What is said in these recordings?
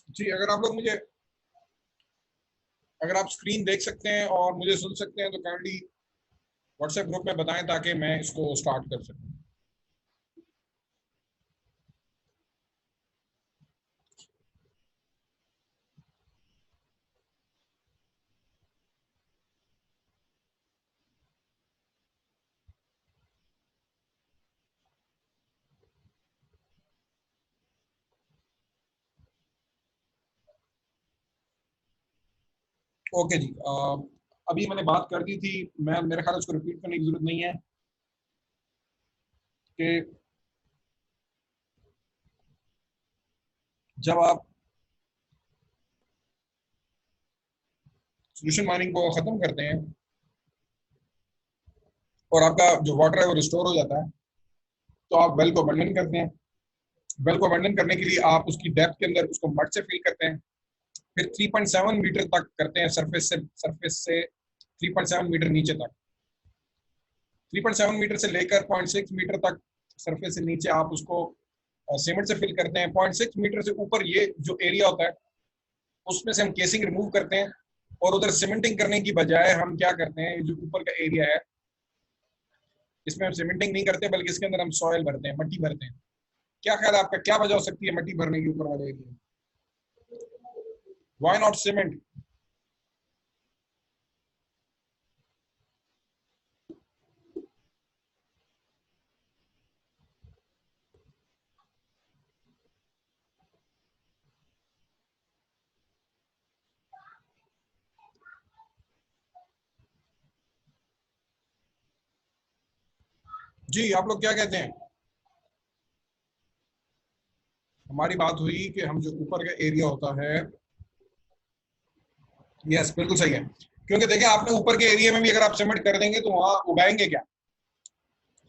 जी, अगर आप स्क्रीन देख सकते हैं और मुझे सुन सकते हैं तो काइंडली व्हाट्सएप ग्रुप में बताएं ताकि मैं इसको स्टार्ट कर सकूं। ओके जी, अभी मैंने बात कर दी थी, मैं मेरे ख्याल उसको रिपीट करने की जरूरत नहीं है कि जब आप सोल्यूशन माइनिंग को खत्म करते हैं और आपका जो वाटर है वो रिस्टोर हो जाता है, तो आप वेल को अबंडन करते हैं। वेल को अबंडन करने के लिए आप उसकी डेप्थ के अंदर उसको मड से फिल करते हैं, फिर 3.7 मीटर तक करते हैं, सरफेस से 3.7 मीटर नीचे तक, 3.7 मीटर से लेकर 0.6 मीटर तक सरफेस से नीचे आप उसको सीमेंट से फिल करते हैं। 0.6 मीटर से ऊपर ये जो एरिया होता है उसमें से हम केसिंग रिमूव करते हैं, और उधर सीमेंटिंग करने की बजाय हम क्या करते हैं, जो ऊपर का एरिया है इसमें हम सीमेंटिंग नहीं करते बल्कि इसके अंदर हम सॉयल भरते हैं, मट्टी भरते हैं। क्या ख्याल है आपका, क्या वजह हो सकती है मट्टी भरने के ऊपर वाले एरिया? Why not cement? जी, आप लोग क्या कहते हैं? हमारी बात हुई कि हम जो ऊपर का एरिया होता है, यस बिल्कुल सही है, क्योंकि देखिए आपने ऊपर के एरिया में भी अगर आप सीमेंट कर देंगे तो वहां उगाएंगे क्या?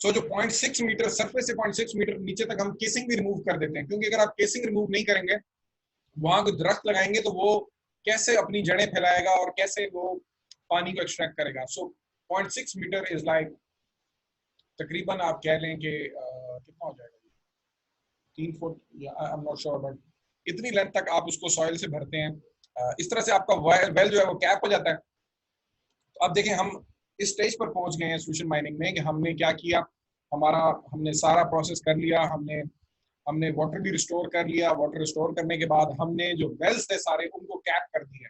सो जो 0.6 मीटर सरफेस से 0.6 मीटर नीचे तक हम केसिंग भी रिमूव कर देते हैं, क्योंकि अगर आप केसिंग रिमूव नहीं करेंगे, वहां कोई दरख्त लगाएंगे तो वो कैसे अपनी जड़ें फैलाएगा और कैसे वो पानी को एक्सट्रैक्ट करेगा। सो 0.6 मीटर इज लाइक, तकरीबन आप कह लें कि कितना हो जाएगा, 3 फुट या I am not sure, but इतनी लेंथ तक आप उसको सॉइल से भरते हैं। इस तरह से आपका वेल जो है वो कैप हो जाता है। तो अब देखें हम इस स्टेज पर पहुंच गए हैं सोल्यूशन माइनिंग में कि हमने क्या किया, हमारा हमने सारा प्रोसेस कर लिया, हमने हमने वाटर भी रिस्टोर कर लिया। वाटर रिस्टोर करने के बाद हमने जो वेल्स थे सारे उनको कैप कर दिया,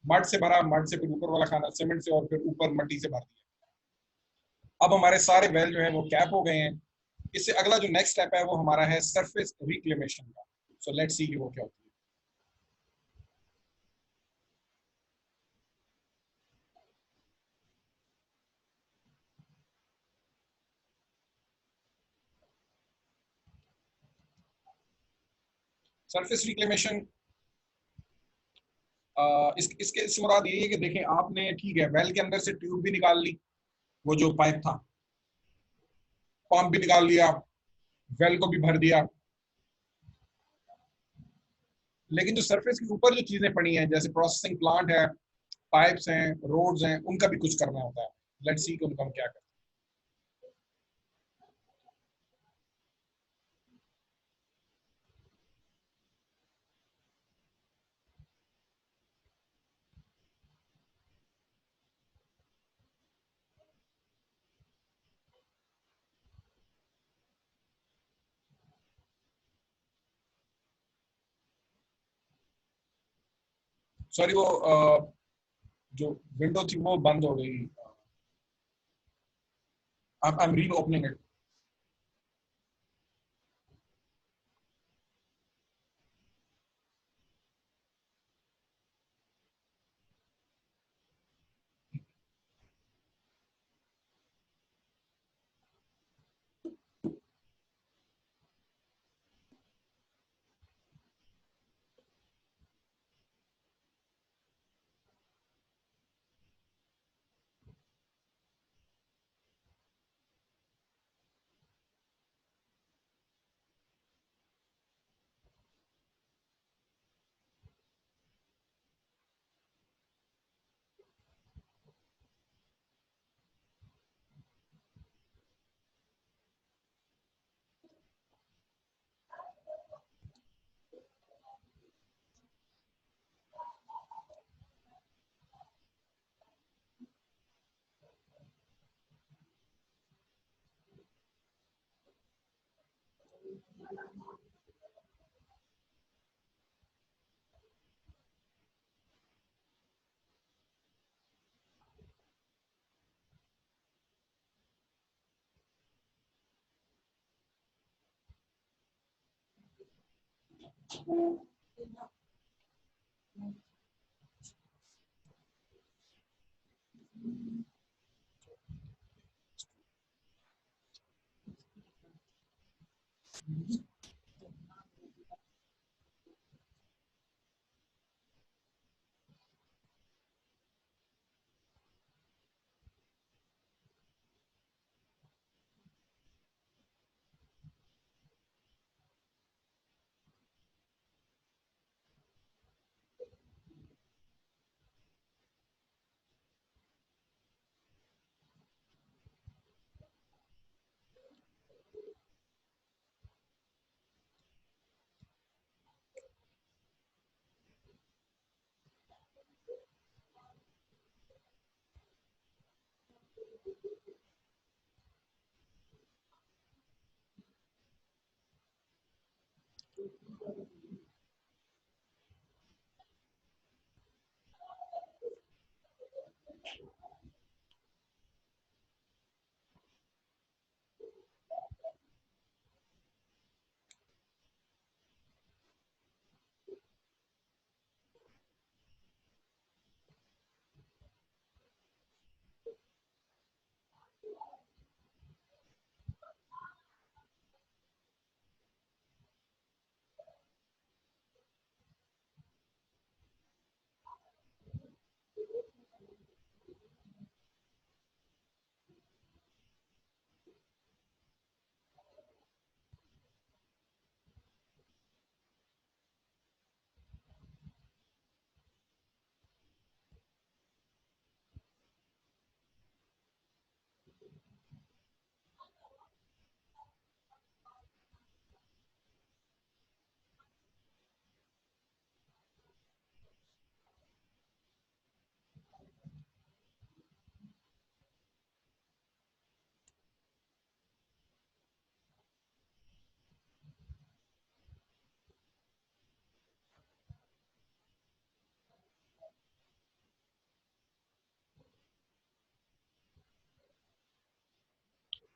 मड से भरा, मड से फिर ऊपर वाला खाना सीमेंट से और फिर ऊपर मट्टी से भर दिया। अब हमारे सारे वेल जो है वो कैप हो गए हैं। इससे अगला जो नेक्स्ट स्टेप है वो हमारा है सरफेस रिक्लेमेशन का। सो लेट्स सी कि वो क्या होता है। सरफेस रिक्लेमेशन इसके इससे मुराद यही है कि देखें आपने ठीक है वेल के अंदर से ट्यूब भी निकाल ली, वो जो पाइप था, पंप भी निकाल लिया, वेल को भी भर दिया, लेकिन जो सरफेस के ऊपर जो चीजें पड़ी हैं जैसे प्रोसेसिंग प्लांट है, पाइप्स हैं, रोड्स हैं, उनका भी कुछ करना होता है। लेट्स सी कि उनका हम क्या करते हैं। सॉरी वो जो विंडो थी वो बंद हो गई। I am reopening it.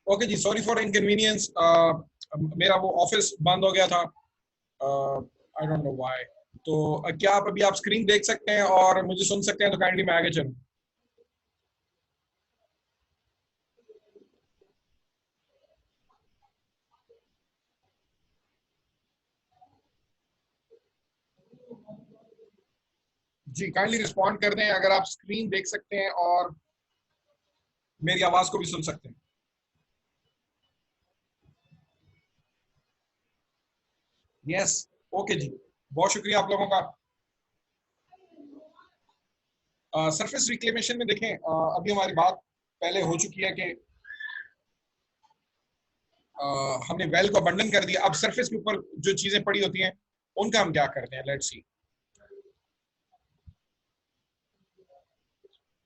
Okay जी, सॉरी फॉर इनकन्वीनियंस। मेरा वो ऑफिस बंद हो गया था, आई डोंट नो व्हाई। तो क्या आप अभी आप स्क्रीन देख सकते हैं और मुझे सुन सकते हैं? तो काइंडली मैं आगे चलूं। जी, काइंडली रिस्पॉन्ड कर दें अगर आप स्क्रीन देख सकते हैं और मेरी आवाज को भी सुन सकते हैं। यस, ओके जी, बहुत शुक्रिया आप लोगों का। सरफेस रिक्लेमेशन में देखें, अभी हमारी बात पहले हो चुकी है कि हमने वेल को अबंडन कर दिया। अब सरफेस के ऊपर जो चीजें पड़ी होती हैं उनका हम क्या करते हैं, लेट्स सी।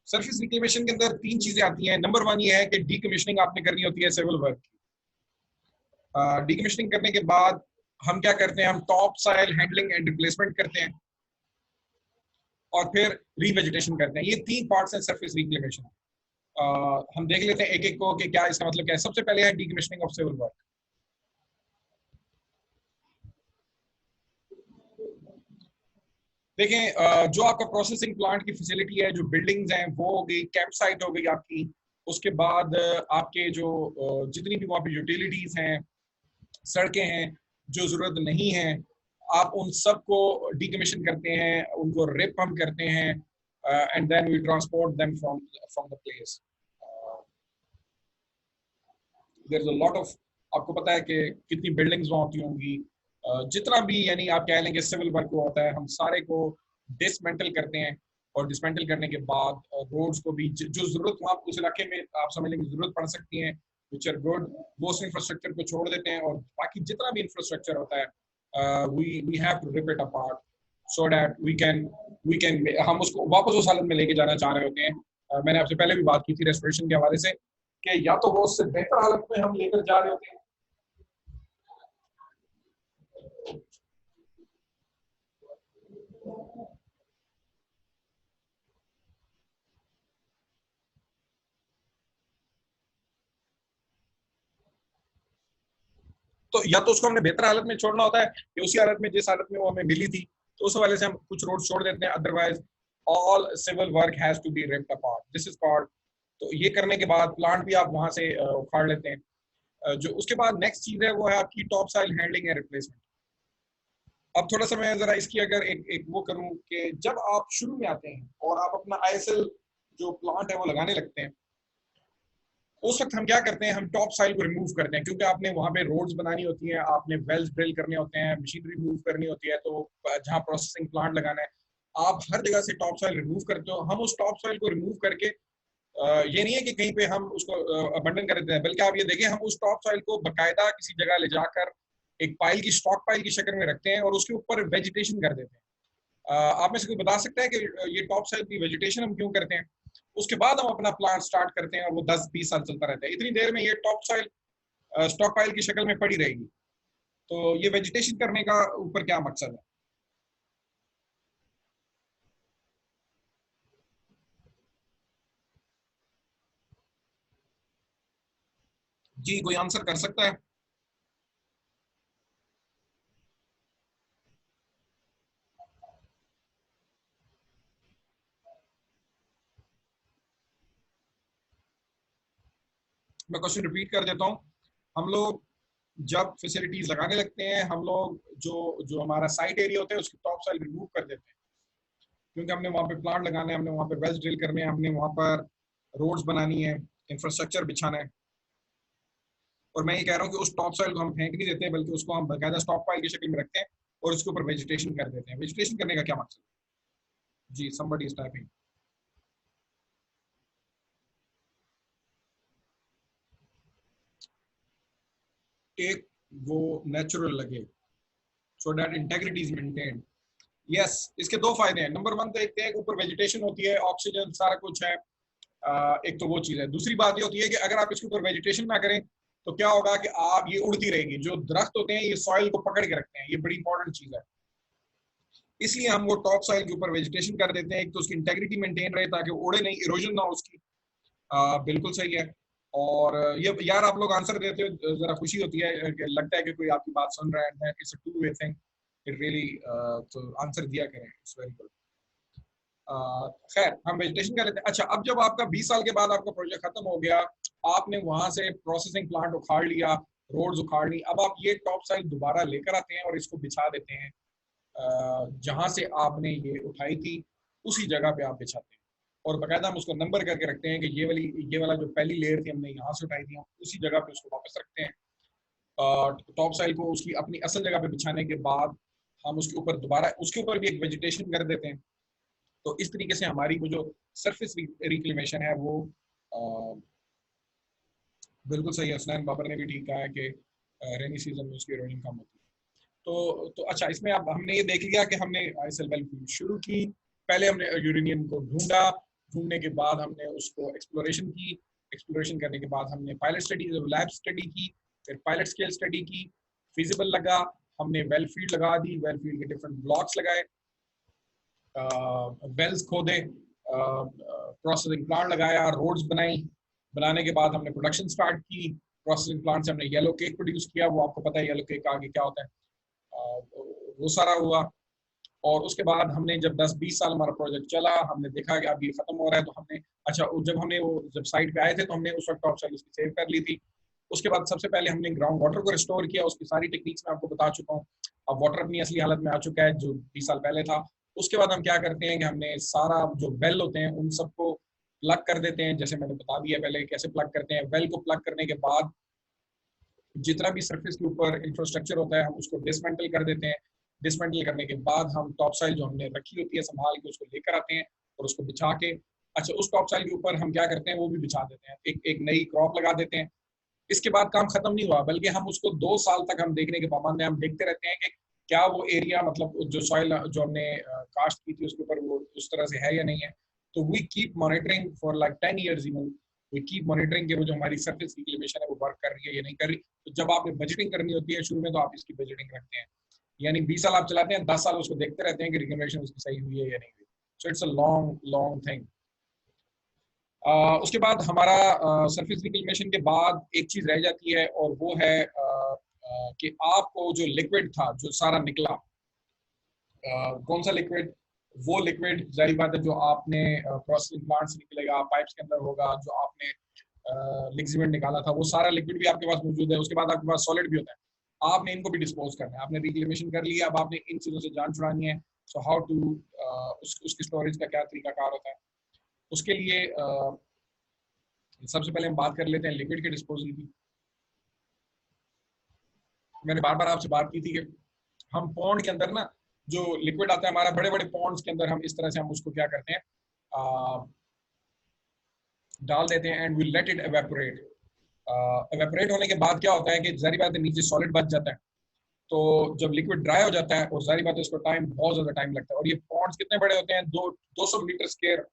सरफेस रिक्लेमेशन के अंदर तीन चीजें आती हैं। नंबर वन ये है कि डीकमिशनिंग आपने करनी होती है सिविल वर्क की। डीकमिशनिंग करने के बाद हम क्या करते हैं, हम topsoil handling and replacement करते हैं और फिर रीवेजिटेशन करते हैं। ये तीन पार्ट्स हैं सरफेस रिक्लेमेशन। हम देख लेते हैं एक एक को कि क्या इसका मतलब क्या है। सबसे पहले है डीकमिशनिंग ऑफ सिविल वर्क। देखें, जो आपका प्रोसेसिंग प्लांट की फैसिलिटी है, जो बिल्डिंग्स हैं वो हो गई, कैंप साइट हो गई आपकी। उसके बाद आपके जो जितनी भी वहाँ पे यूटिलिटीज हैं, सड़कें हैं जो जरूरत नहीं है, आप उन सबको डीकमीशन करते हैं, उनको रिप हम करते हैं and then we transport them from from the place. There is a lot of, आपको पता है कि कितनी बिल्डिंग्स वहाँ होती होंगी। जितना भी यानी आप कह लेंगे सिविल वर्क को होता है, हम सारे को डिसमेंटल करते हैं और डिसमेंटल करने के बाद रोड्स को भी जो जरूरत वहाँ उस इलाके में आप समझ लेंगे जरूरत पड़ सकती है, विच आर गुड, वो उस इंफ्रास्ट्रक्चर को छोड़ देते हैं और बाकी जितना भी इंफ्रास्ट्रक्चर होता है we have to rip it apart so that we can हम उसको वापस उस हालत में लेके जाना चाह रहे होते हैं। मैंने आपसे पहले भी बात की थी रेस्टोरेशन के हवाले से कि या तो वो उससे बेहतर हालत में हम लेकर जा रहे होते हैं। तो या तो उसको हमने बेहतर हालत में छोड़ना होता है कि उसी हालत में जिस हालत में वो हमें मिली थी, तो उस हवाले से हम कुछ रोड छोड़ देते हैं। Otherwise all civil work has to be ripped apart, this is called. तो ये करने के बाद प्लांट भी आप वहां से उखाड़ लेते हैं। जो उसके बाद नेक्स्ट चीज है वो है आपकी topsoil handling and replacement. अब थोड़ा सा मैं जरा इसकी अगर एक वो करूं कि जब आप शुरू में आते हैं और आप अपना आईएसएल जो प्लांट है वो लगाने लगते हैं, उस वक्त हम क्या करते हैं, हम टॉप साइल को रिमूव करते हैं क्योंकि आपने वहां पे रोड्स बनानी होती हैं, आपने वेल्स ड्रिल करने होते हैं, मशीनरी मूव करनी होती है। तो जहाँ प्रोसेसिंग प्लांट लगाना है आप हर जगह से टॉप साइल रिमूव करते हो। हम उस टॉप साइल को रिमूव करके ये नहीं है कि कहीं पे हम उसको अबंडन कर देते हैं, बल्कि आप ये देखें हम उस टॉप साइल को बकायदा किसी जगह ले जाकर एक पाइल की स्टॉक पाइल की शक्ल में रखते हैं और उसके ऊपर वेजिटेशन कर देते हैं। आप में से कोई बता सकता है कि ये टॉप साइल की वेजिटेशन हम क्यों करते हैं? उसके बाद हम अपना प्लांट स्टार्ट करते हैं और वो 10-20 साल चलता रहता है। इतनी देर में ये टॉप साइल स्टॉक पाइल की शक्ल में पड़ी रहेगी। तो ये वेजिटेशन करने का ऊपर क्या मकसद है? जी, कोई आंसर कर सकता है? मैं क्वेश्चन रिपीट कर देता हूँ। हम लोग जब फैसिलिटीज लगाने लगते हैं, हम लोग जो जो हमारा साइट एरिया होता है उसकी टॉप साइल रिमूव कर देते हैं क्योंकि हमने वहाँ पे प्लांट लगाना है, हमने वहाँ पे वेल्स ड्रिल करने हैं, हमने वहाँ पर रोड्स बनानी है, इंफ्रास्ट्रक्चर बिछाना है। और मैं ये कह रहा हूँ कि उस टॉप सॉइल को हम फेंक नहीं देते बल्कि उसको हम बाकायदा स्टॉक पाइल की शक्ल में रखते हैं और उसके ऊपर वेजिटेशन कर देते हैं। वेजिटेशन करने का क्या मकसद है? जी, somebody is typing। एक वो नेचुरल लगे, so that integrity is maintained. Yes, इसके दो फायदे हैं। नंबर वन तो एक ऊपर वेजिटेशन होती है, ऑक्सीजन सारा कुछ है। एक तो वो चीज है। दूसरी बात ये होती है कि अगर आप इसके ऊपर वेजिटेशन ना करें तो क्या होगा कि आप ये उड़ती रहेगी। जो दरख्त होते हैं ये सॉइल को पकड़ के रखते हैं, ये बड़ी इंपॉर्टेंट चीज है। इसलिए हम वो टॉप सॉइल के ऊपर वेजिटेशन कर देते हैं, एक तो उसकी इंटेग्रिटी मेंटेन रहे ताकि उड़े नहीं, इरोजन ना हो उसकी। बिल्कुल सही है। और ये यार आप लोग आंसर देते हो जरा खुशी होती है कि लगता है कि कोई आपकी बात सुन रहा है। It's a two way thing, it really. तो आंसर दिया करें, इट्स वेरी गुड। खैर हम वेजिटेशन कर लेते हैं। अच्छा, अब जब आपका 20 साल के बाद आपका प्रोजेक्ट खत्म हो गया, आपने वहां से प्रोसेसिंग प्लांट उखाड़ लिया, रोड्स उखाड़ ली, अब आप ये टॉप साइल दोबारा लेकर आते हैं और इसको बिछा देते हैं। जहां से आपने ये उठाई थी उसी जगह पे आप बिछाते हैं, और बाकायदा हम उसको नंबर करके रखते हैं कि ये वाला जो पहली लेयर थी हमने यहाँ से उठाई थी, हम उसी जगह पे उसको वापस रखते हैं। टॉप साइल को उसकी अपनी असल जगह पे बिछाने के बाद हम उसके ऊपर दोबारा उसके ऊपर भी एक वेजिटेशन कर देते हैं। तो इस तरीके से हमारी वो जो सरफेस रिक्लेमेशन है वो बिल्कुल सही है। हसनैन बाबर ने भी ठीक कहा है कि रेनी सीजन में उसकी इरोजन कम होती है। तो अच्छा, इसमें अब हमने ये देख लिया कि हमने आईएसएल वेल फील्ड शुरू की। पहले हमने यूरेनियम को ढूंढा, ढूंढने के बाद हमने उसको एक्सप्लोरेशन की, एक्सप्लोरेशन करने के बाद हमने पायलट स्टडी, लैब स्टडी की, फिर पायलट स्केल स्टडी की, फिजिबल लगा, हमने वेल फील्ड लगा दी, वेल फील्ड के डिफरेंट ब्लॉक्स लगाए, वेल्स खोदे, प्रोसेसिंग प्लांट लगाया, रोड्स बनाई, बनाने के बाद हमने प्रोडक्शन स्टार्ट की। प्रोसेसिंग प्लांट से हमने येलो केक प्रोड्यूस किया, वो आपको पता है येलो केक आगे क्या होता है। वो सारा हुआ, और उसके बाद हमने जब 10-20 साल हमारा प्रोजेक्ट चला, हमने देखा कि अब ये खत्म हो रहा है, तो हमने अच्छा जब हमने वो जब साइट पे आए थे तो हमने उस वक्त टॉप साइल उसकी सेव कर ली थी। उसके बाद सबसे पहले हमने ग्राउंड वाटर को रिस्टोर किया, उसकी सारी टेक्निक्स मैं आपको बता चुका हूँ। अब वाटर अपनी असली हालत में आ चुका है जो 20 साल पहले था। उसके बाद हम क्या करते हैं कि हमने सारा जो वेल होते हैं उन सबको प्लग कर देते हैं, जैसे मैंने बता दिया पहले कैसे प्लग करते हैं। वेल को प्लग करने के बाद जितना भी सरफेस के ऊपर इंफ्रास्ट्रक्चर होता है हम उसको डिसमेंटल कर देते हैं। डिसमेंटल करने के बाद हम टॉप साइल जो हमने रखी होती है संभाल के उसको लेकर आते हैं और उसको बिछा के, अच्छा उस टॉप साइल के ऊपर हम क्या करते हैं वो भी बिछा देते हैं, एक नई क्रॉप लगा देते हैं। इसके बाद काम खत्म नहीं हुआ, बल्कि हम उसको 2 साल तक हम देखने के पाबंद हैं। हम देखते रहते हैं कि क्या वो एरिया, मतलब जो सॉइल जो हमने कास्ट की थी उसके ऊपर वो उस तरह से है या नहीं है। तो we keep monitoring for like 10 years even. We keep monitoring कि वो जो हमारी सरफेस रिक्लेमेशन है वो वर्क कर रही है या नहीं कर रही। तो जब आपने बजटिंग करनी होती है शुरू में, तो आप इसकी बजटिंग रखते हैं, यानी 20 साल आप चलाते हैं, 10 साल उसको देखते रहते हैं कि रिक्लेमेशन उसकी सही हुई है या नहीं हुई। So it's a long long thing. उसके बाद हमारा सरफेस रिक्लेमेशन के बाद एक चीज रह जाती है, और वो है कि आपको जो लिक्विड था जो सारा निकला, कौन सा लिक्विड, वो लिक्विड जाहिर बात है जो आपने प्रोसेसिंग प्लांट से निकलेगा, पाइप्स के अंदर होगा, जो आपने लिक्विड निकाला था वो सारा लिक्विड भी आपके पास मौजूद है। उसके बाद आपके पास सॉलिड भी होता है, आपने इनको भी डिस्पोज करना है। आपने रिक्लेमेशन कर लिया, अब आपने इन चीज़ों से जान छुड़ानी है। सो हाउ टू उसकी स्टोरेज का क्या तरीका कार होता है उसके लिए। सबसे पहले हम बात कर लेते हैं लिक्विड के डिस्पोजल की। मैंने बार बार आपसे बात की थी कि हम पॉन्ड के अंदर ना जो लिक्विड आता है हमारा, बड़े बड़े पॉन्ड्स के अंदर हम इस तरह से हम उसको क्या करते हैं, डाल देते हैं and we let it evaporate. Evaporate होने के बाद क्या होता है कि जारी बात है नीचे सॉलिड बच जाता है। तो जब लिक्विड ड्राई हो जाता है, और जारी बात है उसको टाइम बहुत ज्यादा टाइम लगता है, और ये पॉन्ड्स कितने बड़े होते हैं, 200 मीटर स्क्वायर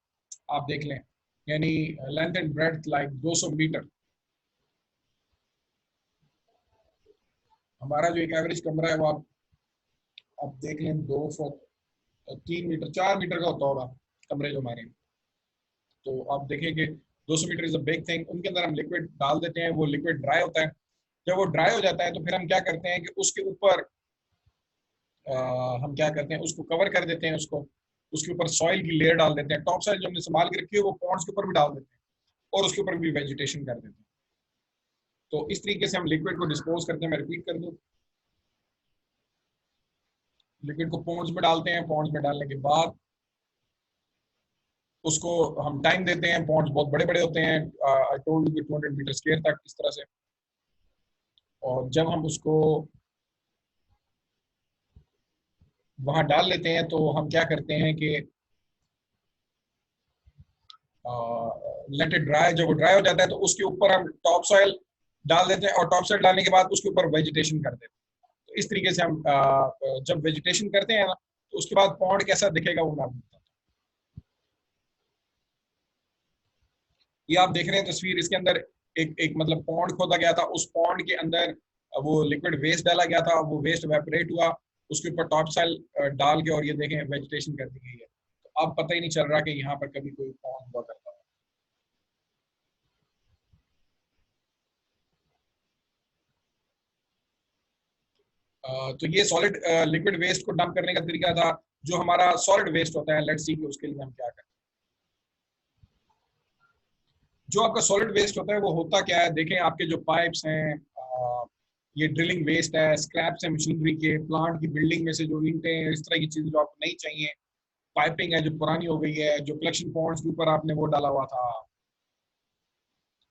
आप देख लें, यानी length and breadth like 200 metre. हमारा जो एक एवरेज कमरा है वो आप देख लें 203 मीटर 4 मीटर का होता होगा कमरे जो हमारे। तो आप देखें कि 200 metre is a big thing. उनके अंदर हम लिक्विड डाल देते हैं, वो लिक्विड ड्राई होता है। जब वो ड्राई हो जाता है तो फिर हम क्या करते हैं कि उसके ऊपर हम क्या करते हैं उसको कवर कर देते हैं, उसके ऊपर सॉइल की लेयर डाल देते हैं। टॉप साइड जो हमने संभाल के रखी है वो पॉन्ड्स के ऊपर भी डाल देते हैं, और उसके ऊपर भी वेजिटेशन कर देते हैं। तो इस तरीके से हम लिक्विड को डिस्पोज करते हैं। मैं रिपीट कर दूं, लिक्विड को पॉन्ड्स में डालते हैं, पॉन्ड्स में डालने के बाद उसको हम टाइम देते हैं। पॉन्ड्स बहुत बड़े बड़े होते हैं, I told you 200 metre square तक इस तरह से। और जब हम उसको वहां डाल लेते हैं तो हम क्या करते हैं कि लेट इट ड्राई। जब वो ड्राई हो जाता है तो उसके ऊपर हम टॉप सॉइल डाल देते हैं, और टॉप सॉइल डालने के बाद उसके ऊपर वेजिटेशन कर देते हैं। तो इस तरीके से हम जब वेजिटेशन करते हैं ना, तो उसके बाद पॉन्ड कैसा दिखेगा वो मैं आपको बताता हूँ। ये आप देख रहे हैं तस्वीर, इसके अंदर एक एक मतलब पॉन्ड खोदा गया था, उस पॉन्ड के अंदर वो लिक्विड वेस्ट डाला गया था, वो वेस्ट वेपोरेट हुआ, उसके ऊपर टॉप साइल डाल के, और ये देखें वेजिटेशन कर दी गई है। तो अब पता ही नहीं चल रहा कि यहाँ पर कभी कोई पॉन्ड हुआ करता है। तो ये सॉलिड लिक्विड वेस्ट को डंप करने का तरीका था। जो हमारा सॉलिड वेस्ट होता है, लेट्स सी कि उसके लिए हम क्या करें। जो आपका सॉलिड वेस्ट होता है वो होता क्या है, देखें आपके जो पाइप्स हैं, ये ड्रिलिंग वेस्ट है, स्क्रैप्स है मशीनरी के, प्लांट की बिल्डिंग में से जो ईंटें हैं, इस तरह की चीजें जो आपको नहीं चाहिए, पाइपिंग है जो पुरानी हो गई है, जो कलेक्शन पॉइंट्स के ऊपर आपने वो डाला हुआ था,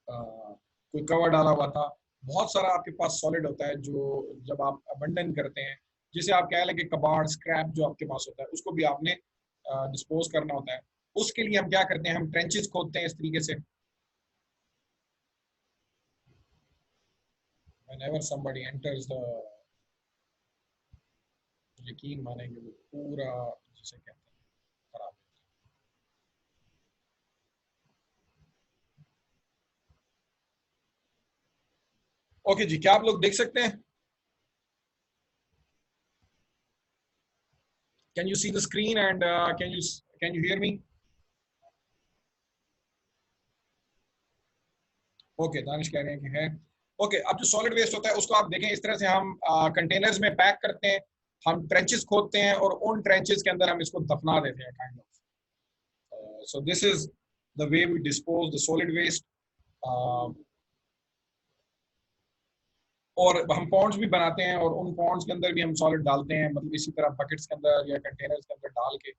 कोई कवर डाला हुआ था, बहुत सारा आपके पास सॉलिड होता है जो जब आप अबंडन करते हैं, जिसे आप कह लें कि कबाड़ स्क्रैप जो आपके पास होता है, उसको भी आपने डिस्पोज करना होता है। उसके लिए हम क्या करते हैं, हम ट्रेंचेस खोदते हैं इस तरीके से। whenever somebody enters the, यकीन मानेंगे वो पूरा जिसे कहते हैं खराब। ओके जी, क्या आप लोग देख सकते हैं? Can you see the screen and can you hear me? Okay, Danish कह रहे हैं कि है। ओके, अब जो सॉलिड वेस्ट होता है उसको आप देखें, इस तरह से हम कंटेनर्स में पैक करते हैं, हम ट्रेंचेस खोदते हैं और उन ट्रेंचेस के अंदर हम इसको दफना देते हैं kind of. So this is the way we dispose the solid waste. और हम पॉन्ड्स भी बनाते हैं और उन पॉन्ड्स के अंदर भी हम सॉलिड डालते हैं, मतलब इसी तरह बकेट्स के अंदर या कंटेनर्स के अंदर डाल के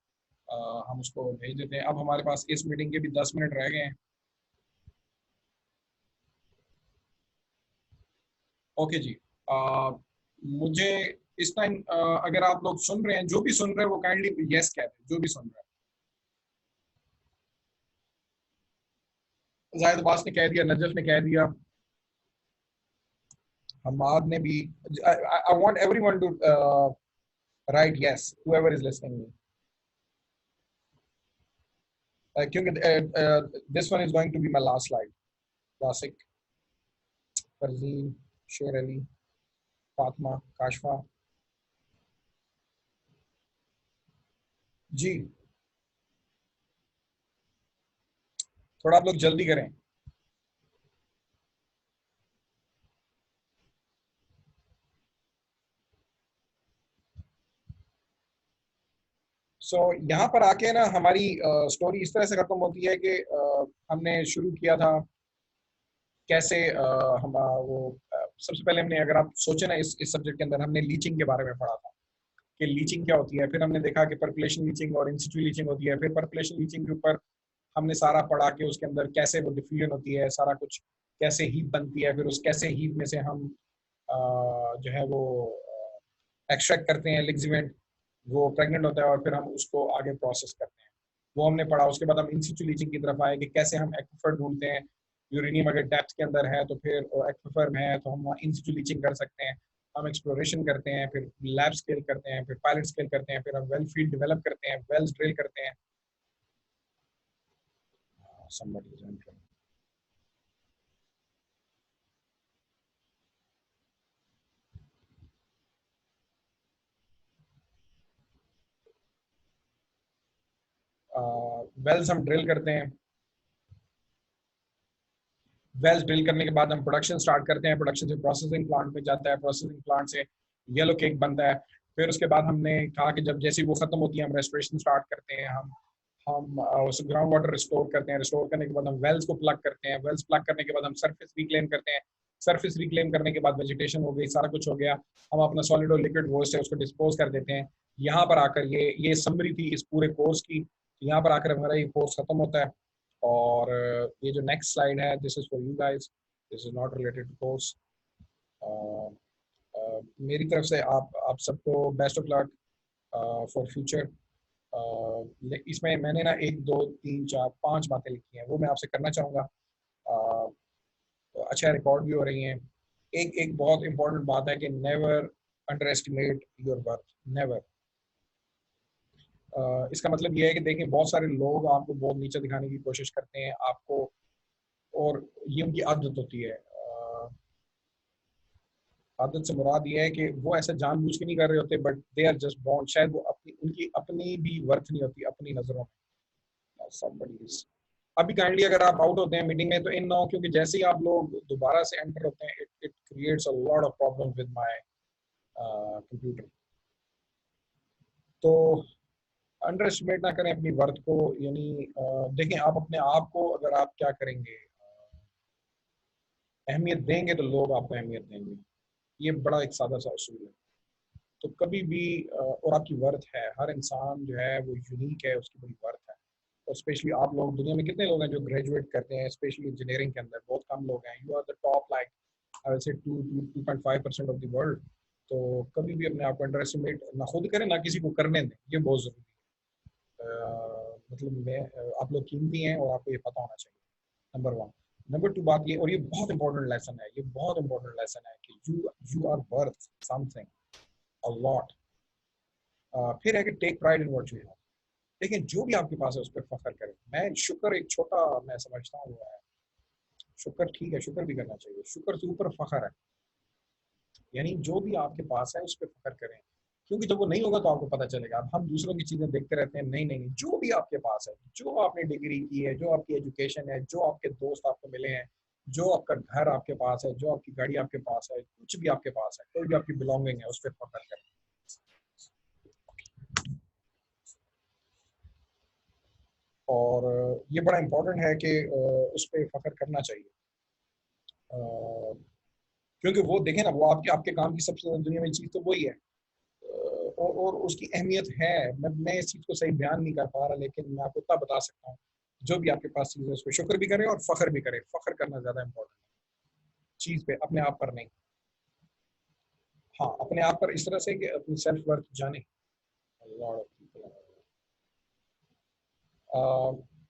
हम उसको भेज देते हैं। अब हमारे पास इस मीटिंग के भी 10 मिनट रह गए हैं। ओके जी, मुझे इस टाइम अगर आप लोग सुन रहे हैं, जो भी सुन रहे हैं वो काइंडली यस कहते हैं, जो भी सुन रहे हैं। जाहिद अब्बास ने कह दिया, नजफ ने कह दिया, हमाद ने भी। I want everyone to write yes, whoever is listening me, क्योंकि this one is going to be my last slide. Wasiq, Farzeen, Sher Ali, Fatima, काशफा जी, थोड़ा आप लोग जल्दी करें। सो यहाँ पर आके ना हमारी स्टोरी इस तरह से खत्म होती है कि हमने शुरू किया था कैसे सबसे पहले हमने, अगर आप सोचे ना, इस सब्जेक्ट के अंदर हमने लीचिंग के बारे में पढ़ा था कि लीचिंग क्या होती है। फिर हमने देखा कि परकुलेशन लीचिंग और इंसिटू लीचिंग होती है। फिर परकुलेशन लीचिंग के ऊपर हमने सारा पढ़ा कि उसके अंदर कैसे वो डिफ्यूजन होती है, सारा कुछ कैसे हीप बनती है, फिर उस कैसे हीप में से हम जो है वो एक्सट्रैक्ट करते हैं लिग्जीमेंट, वो प्रेग्नेंट होता है और फिर हम उसको आगे प्रोसेस करते हैं, वो हमने पढ़ा। उसके बाद हम इंसिटू लीचिंग की तरफ आए कि कैसे हम एक्विफर ढूंढते हैं। यूरेनियम अगर डेप्थ के अंदर है तो फिर एक्विफर में है तो हम वहाँ इंसिटू लीचिंग कर सकते हैं। हम एक्सप्लोरेशन करते हैं, फिर लैब स्केल करते हैं, फिर पायलट स्केल करते हैं, फिर हम वेल फील्ड डेवलप करते हैं, वेल्स ड्रिल करते हैं। somebody is entering. वेल्स हम ड्रिल करते हैं, वेल्स ड्रिल करने के बाद हम प्रोडक्शन स्टार्ट करते हैं, प्रोडक्शन से प्रोसेसिंग प्लांट में जाता है, प्रोसेसिंग प्लांट से येलो केक बनता है। फिर उसके बाद हमने कहा कि जब जैसे वो खत्म होती है हम रेस्टोरेशन स्टार्ट करते हैं, हम उस ग्राउंड वाटर रिस्टोर करते हैं, रिस्टोर करने के बाद हम वेल्स को प्लग करते हैं, वेल्स प्लग करने के बाद हम सरफेस रिक्लेम करते हैं, सरफेस रिक्लेम करने के बाद वेजिटेशन हो गई, सारा कुछ हो गया, हम अपना सॉलिड और लिक्विड वेस्ट है उसको डिस्पोज कर देते हैं। यहाँ पर आकर ये समरी थी इस पूरे कोर्स की। यहाँ पर आकर हमारा ये कोर्स खत्म होता है। और ये जो नेक्स्ट स्लाइड है, this is for you guys, this is not related to course. मेरी तरफ से आप सबको best of luck for future. इसमें मैंने ना 1 2 3 4 5 बातें लिखी हैं, वो मैं आपसे करना चाहूँगा। तो अच्छा, रिकॉर्ड भी हो रही हैं। एक एक बहुत इंपॉर्टेंट बात है कि never under estimate your worth, never. इसका मतलब ये है कि देखिए बहुत सारे लोग आपको बहुत नीचे दिखाने की कोशिश करते हैं आपको, और ये उनकी आदत होती है। आदत से मुराद ये है कि वो ऐसा जानबूझ के नहीं कर रहे होते, but they are just bond, शायद वो अपनी उनकी अपनी भी वर्थ नहीं होती अपनी नजरों में। somebody is, अभी काइंडली अगर आप आउट होते हैं मीटिंग में तो इन ना हो, क्योंकि जैसे ही आप लोग दोबारा से एंटर होते हैं it creates a lot of problem with my computer. तो अंडर एस्टिमेट ना करें अपनी वर्थ को, यानी देखें आप अपने आप को, अगर आप क्या करेंगे, अहमियत देंगे तो लोग आपको अहमियत देंगे। ये बड़ा एक सादा सा असूल है। तो कभी भी और आपकी वर्थ है, हर इंसान जो है वो यूनिक है, उसकी बड़ी वर्थ है। और स्पेशली आप लोग, दुनिया में कितने लोग हैं जो ग्रेजुएट करते हैं, स्पेशली इंजीनियरिंग के अंदर बहुत कम लोग हैं। You are the top, like I will say 2.5% of the world. तो कभी भी अपने आप को अंडर एस्टिमेट ना खुद करें, ना किसी को करने दें, ये बहुत ज़रूरी है। मतलब मैं आप लोग कीमती हैं और आपको ये पता होना चाहिए, नंबर वन। नंबर टू बात ये, और ये बहुत इंपॉर्टेंट लेसन है, ये बहुत इंपॉर्टेंट लेसन है कि you are worth something a lot. फिर है कि take pride in what you have. लेकिन जो भी आपके पास है उस पर फख्र करें। मैं शुक्र एक छोटा मैं समझता हूँ वो है, शुक्र ठीक है, शुक्र भी करना चाहिए, शुक्र से ऊपर फख्र है। यानी जो भी आपके पास है उस पर फख्र करें, क्योंकि जब वो नहीं होगा तो आपको पता चलेगा। अब हम दूसरों की चीजें देखते रहते हैं, नहीं नहीं नहीं, जो भी आपके पास है, जो आपने डिग्री की है, जो आपकी एजुकेशन है, जो आपके दोस्त आपको मिले हैं, जो आपका घर आपके पास है, जो आपकी गाड़ी आपके पास है, कुछ भी आपके पास है, कोई भी आपकी बिलोंगिंग है, उस पर फख्र करें। और ये बड़ा इंपॉर्टेंट है कि उस पर फख्र करना चाहिए। क्योंकि वो देखें ना, वो आपके आपके काम की सबसे ज्यादा दुनिया में चीज तो वही है। और उसकी अहमियत है। मैं इस चीज को सही बयान नहीं कर पा रहा, लेकिन मैं आपको इतना बता सकता हूँ, जो भी आपके पास चीज है उस पर शुक्र भी करें और फख्र भी करें। फख्र करना ज्यादा इंपॉर्टेंट है चीज पे, अपने आप पर नहीं। हाँ, अपने आप पर इस तरह से कि अपनी सेल्फ वर्थ जाने।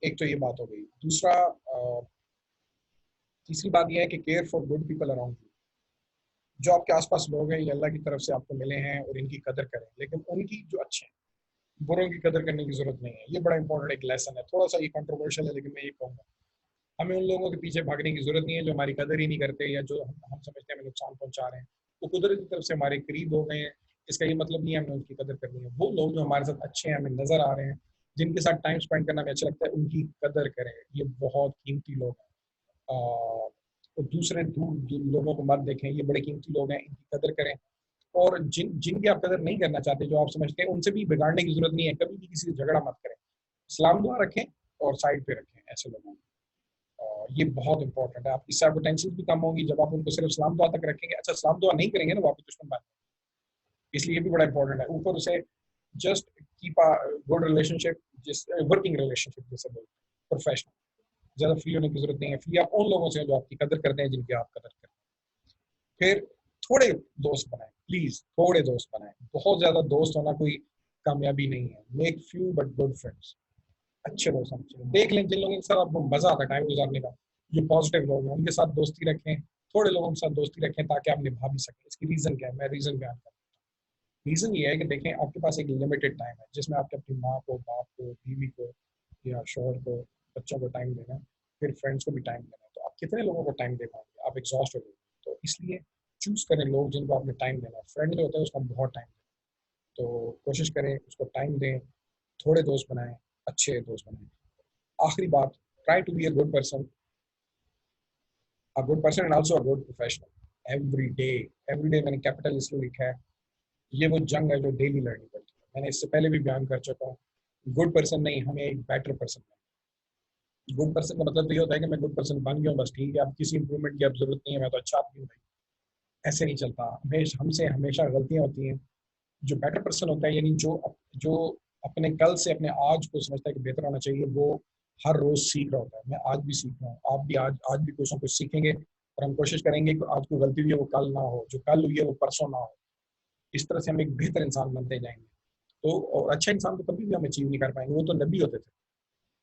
एक तो ये बात हो गई। दूसरा, तीसरी बात यह है कि care for good people around you. जो आपके आसपास लोग हैं, ये अल्लाह की तरफ से आपको मिले हैं और इनकी कदर करें, लेकिन उनकी जो अच्छे हैं, बुरों की कदर करने की जरूरत नहीं है। ये बड़ा इंपॉर्टेंट एक लेसन है, थोड़ा सा ये कंट्रोवर्शियल है, लेकिन मैं ये कहूँगा हमें उन लोगों के पीछे भागने की जरूरत नहीं है जो हमारी कदर ही नहीं करते, या जो हम समझते हैं हमें नुकसान पहुंचा रहे हैं। वो कुदरत की तरफ से हमारे करीब हो गए हैं, इसका ये मतलब नहीं है हमें उनकी कदर करनी है। वो लोग जो हमारे साथ अच्छे हैं, हमें नजर आ रहे हैं, जिनके साथ टाइम स्पेंड करना हमें अच्छा लगता है, उनकी कदर करें। ये बहुत कीमती लोग हैं। और दूसरे लोगों को मत देखें, ये बड़े कीमती लोग हैं, इनकी कदर करें। और जिनकी आप कदर नहीं करना चाहते, जो आप समझते हैं, उनसे भी बिगाड़ने की जरूरत नहीं है। कभी भी किसी से झगड़ा मत करें, सलाम दुआ रखें और साइड पे रखें ऐसे लोगों को। ये बहुत इंपॉर्टेंट है। आपकी आपको टेंशन भी कम होगी जब आप उनको सिर्फ सलाम दुआ तक रखेंगे। अच्छा, सलाम दुआ नहीं करेंगे ना, वो आपके दुश्मन बन, इसलिए ये भी बड़ा इंपॉर्टेंट है। ऊपर उसे just keep a good relationship, जिस वर्किंग रिलेशनशिप जैसे बोलते हैं, प्रोफेशनल। ज्यादा फ्री होने की जरूरत नहीं है। फ्री आप उन लोगों से जो आपकी कदर करते हैं, जिनकी आप कदर करते हैं। फिर थोड़े दोस्त बनाएं, प्लीज थोड़े दोस्त बनाएं। बहुत ज्यादा दोस्त होना कोई कामयाबी नहीं है। Make few but good friends. अच्छे दोस्त होने चाहिए। देख लें जिन लोगों के साथ आपको मजा आता है टाइम गुजारने का, जो पॉजिटिव लोग हैं, उनके साथ दोस्ती रखें। थोड़े लोगों के साथ दोस्ती रखें ताकि आप निभा भी सकें। इसकी रीजन क्या है, मैं रीजन बयान करूँ। रीजन ये है कि देखें, आपके पास एक लिमिटेड टाइम है जिसमें आपके अपनी माँ को, बाप को, बीवी को, या शोहर को, बच्चों को टाइम देना है, फिर फ्रेंड्स को भी टाइम देना है। तो आप कितने लोगों को टाइम दे पाएंगे, आप एग्जॉस्ट हो जाएंगे। तो इसलिए चूज करें लोग जिनको आपने टाइम देना है। फ्रेंड जो होता है उसका बहुत टाइम देना है, तो कोशिश करें उसको टाइम दें। थोड़े दोस्त बनाएं, अच्छे दोस्त बनाएं। आखिरी बात, try to be a good person, a good person and also a good professional every day. Every day मैंने कैपिटल इसलिए लिखा है, ये वो जंग है जो डेली लड़नी पड़ती है। मैंने इससे पहले भी बयान कर चुका हूँ। गुड पर्सन नहीं, हमें एक बेटर पर्सन बनना। गुड पर्सन का मतलब तो ये होता है कि मैं गुड पर्सन बन गया हूँ, बस ठीक है, अब किसी इंप्रूवमेंट की अब जरूरत नहीं है, मैं तो अच्छा आदमी हूँ भाई। ऐसे नहीं चलता। हमेशा हमसे हमेशा गलतियां होती हैं। जो बेटर पर्सन होता है, यानी जो अपने कल से अपने आज को समझता है कि बेहतर होना चाहिए, वो हर रोज सीख रहा होता है। मैं आज भी सीख रहा हूँ, आप भी आज भी कुछ ना कुछ सीखेंगे। और हम कोशिश करेंगे कि आज को गलती हुई है वो कल ना हो, जो कल हुई है वो परसों ना हो। इस तरह से हम एक बेहतर इंसान बनते जाएंगे। तो और अच्छा इंसान तो कभी भी हम अचीव नहीं कर पाएंगे। वो तो नबी होते थे,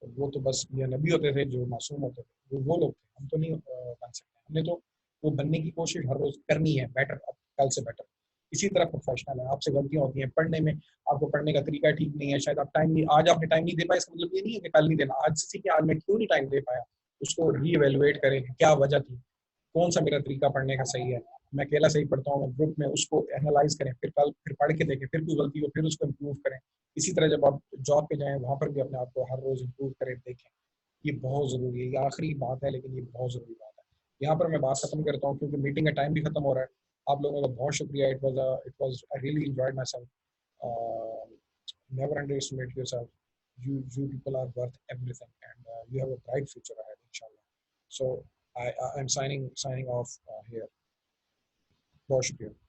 तो वो तो बस ये नबी होते थे जो मासूम होते थे, वो लोग थे। हम तो नहीं बन सकते। हमने तो वो बनने की कोशिश हर रोज करनी है, बेटर, कल से बेटर। इसी तरह प्रोफेशनल है, आपसे गलतियां होती हैं पढ़ने में। आपको पढ़ने का तरीका ठीक नहीं है, शायद आप टाइम नहीं, आज आपने टाइम नहीं दे पाया, इसका मतलब ये नहीं है कि कल नहीं देना। आज से सीखिए, आज मैं क्यों नहीं टाइम दे पाया, उसको रीएवेलुएट करें, क्या वजह थी, कौन सा मेरा तरीका पढ़ने का सही है। मैं अकेला सही पढ़ता हूँ, मैं ग्रुप में, उसको एनालाइज करें, फिर कल फिर पढ़ के देखें, फिर कोई गलती हो फिर उसको इम्प्रूव करें। इसी तरह जब आप जॉब पे जाएं, वहां पर भी अपने आप को हर रोज इम्प्रूव करें, देखें। ये बहुत जरूरी है। ये आखिरी बात है, लेकिन ये बहुत जरूरी बात है। यहाँ पर मैं बात खत्म करता हूँ क्योंकि मीटिंग का टाइम भी खत्म हो रहा है। आप लोगों का बहुत शुक्रिया. It was I really enjoyed myself. uh, Never underestimate yourself. You people are worth everything, and you have a bright future ahead, inshallah. So I'm signing off here. बहुत शुक्रिया.